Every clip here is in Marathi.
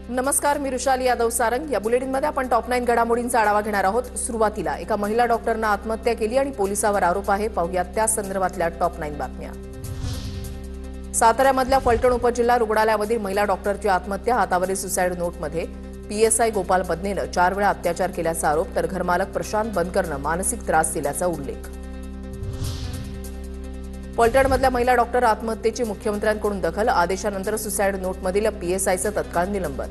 नमस्कार, मी रुशाली यादव सारंग। या बुलेटिनमध्ये आपण टॉप 9 घडामोडींचा आढावा घेणार आहोत। सुरुवातीला एका महिला डॉक्टरने आत्महत्या केली आणि पोलिसावर आरोप आहे। पाहूयात त्या संदर्भातल्या टॉप 9 बातम्या। साताऱ्यामधल्या फलटण उपजिल्हा रुग्णालयामधील महिला डॉक्टरची आत्महत्या। हातावरील सुसाईड नोटमध्ये पीएसआय गोपाल बदनेनं 4 वेळा अत्याचार केल्याचा आरोप, तर घरमालक प्रशांत बनकरनं मानसिक त्रास दिल्याचा उल्लेख। फलटणमधल्या महिला डॉक्टर आत्महत्येची मुख्यमंत्र्यांकडून दखल, आदेशानंतर सुसाईड नोटमधील पीएसआयचं तत्काळ निलंबन।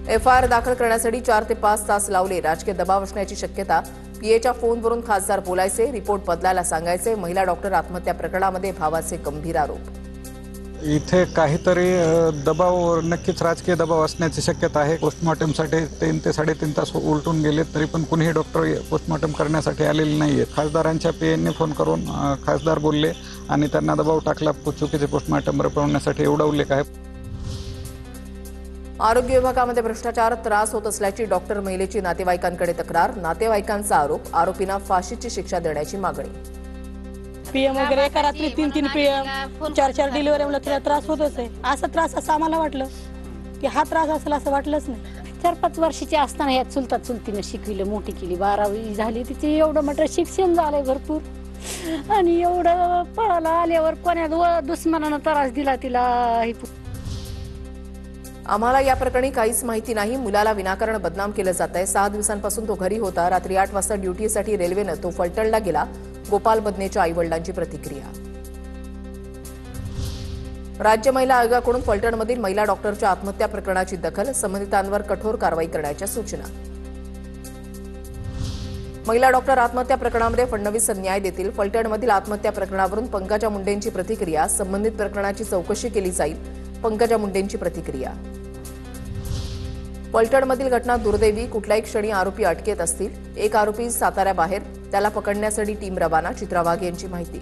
एफआयआर दाखल करण्यासाठी 4 ते 5 तास लावले, राजकीय दबाव असण्याची शक्यता। पीएच्या फोनवरून खासदार बोलायचे, रिपोर्ट बदलायला सांगायचे। महिला डॉक्टर आत्महत्या प्रकरणामध्ये भावाचे गंभीर आरोप। इथे काहीतरी दबाव, नक्कीच राजकीय दबाव असण्याची शक्यता आहे। पोस्टमॉर्टमसाठी 3 ते 3.5 तास उलटून गेले तरी पण कुणीही डॉक्टर पोस्टमॉर्टम करण्यासाठी आलेले नाहीये। खासदारांच्या पीएने फोन करून खासदार बोलले आणि त्यांना दबाव टाकला चुकीचे पोस्टमॉर्टम रपवण्यासाठी, एवढा उल्लेख आहे। आरोग्य विभागामध्ये भ्रष्टाचार, त्रास होत असल्याची डॉक्टर महिलेची नातेवाईकांकडे तक्रार। नातेवाईकांचा आरोप, आरोपींना फाशीची शिक्षा देण्याची मागणी। पीएम वगैरे एका रात्री 3 पीएम 4 डिलिव्हरी मला तिला त्रास होतच आहे। असा त्रास असं आम्हाला वाटलं की हा त्रास असेल असं वाटलंच नाही। 4-5 वर्षाची असताना या चुलतीनं शिकविलं, मोठी केली, 12वी झाली तिचे। एवढं मोठं शिक्षण झालंय भरपूर आणि एवढं पळाला आल्यावर कोण्या दुश्मनानं त्रास दिला तिला। आम्हाला या प्रकरणी काहीच माहिती नाही। मुलाला विनाकारण बदनाम केलं जात आहे। 6 दिवसांपासून तो घरी होता। रात्री 8 वाजता ड्युटीसाठी रेल्वेनं तो फलटणला गेला। गोपाल बदनेच्या आईवडिलांची प्रतिक्रिया। राज्य महिला आयोगाकडून फलटणमधील महिला डॉक्टरच्या आत्महत्या प्रकरणाची दखल, संबंधितांवर कठोर कारवाई करण्याच्या सूचना। महिला डॉक्टर आत्महत्या प्रकरणामध्ये फडणवीस न्याय देतील। फलटणमधील आत्महत्या प्रकरणावरून पंकजा मुंडेंची प्रतिक्रिया, संबंधित प्रकरणाची चौकशी केली जाईल। पंकजा मुंडेंची प्रतिक्रिया। फलटणमधील घटना दुर्दैवी, कुठल्याही क्षणी आरोपी अटकेत असतील। एक आरोपी साताऱ्याबाहेर, त्याला पकडण्यासाठी टीम रवाना। चित्रा वाघ यांची माहिती।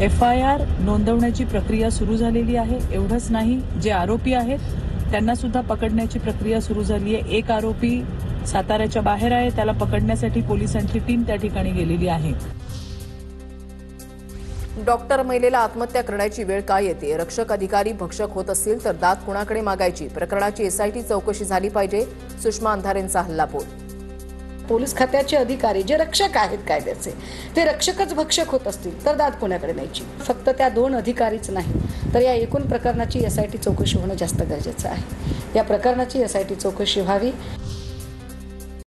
एफआयआर नोंदवण्याची प्रक्रिया सुरू झालेली आहे। एवढंच नाही, जे आरोपी आहेत त्यांना सुद्धा पकडण्याची प्रक्रिया सुरू झाली आहे। एक आरोपी साताऱ्याच्या बाहेर आहे, त्याला पकडण्यासाठी पोलिसांची टीम त्या ठिकाणी गेलेली आहे। डॉक्टर महिलेला आत्महत्या करण्याची वेळ का येते? रक्षक अधिकारी भक्षक होत असतील तर दाद कुणाकडे मागायची? प्रकरणाची एसआयटी चौकशी झाली पाहिजे। सुषमा अंधारेंचा हल्लाबोल। पोलीस खात्याचे अधिकारी जे रक्षक आहेत कायद्याचे, ते रक्षकच भक्षक होत असतील तर दाद कोणाकडे न्यायची? फक्त त्या 2 अधिकारीच नाही तर या एकूण प्रकरणाची एसआयटी चौकशी होणं जास्त गरजेचं आहे। या प्रकरणाची एसआयटी चौकशी व्हावी।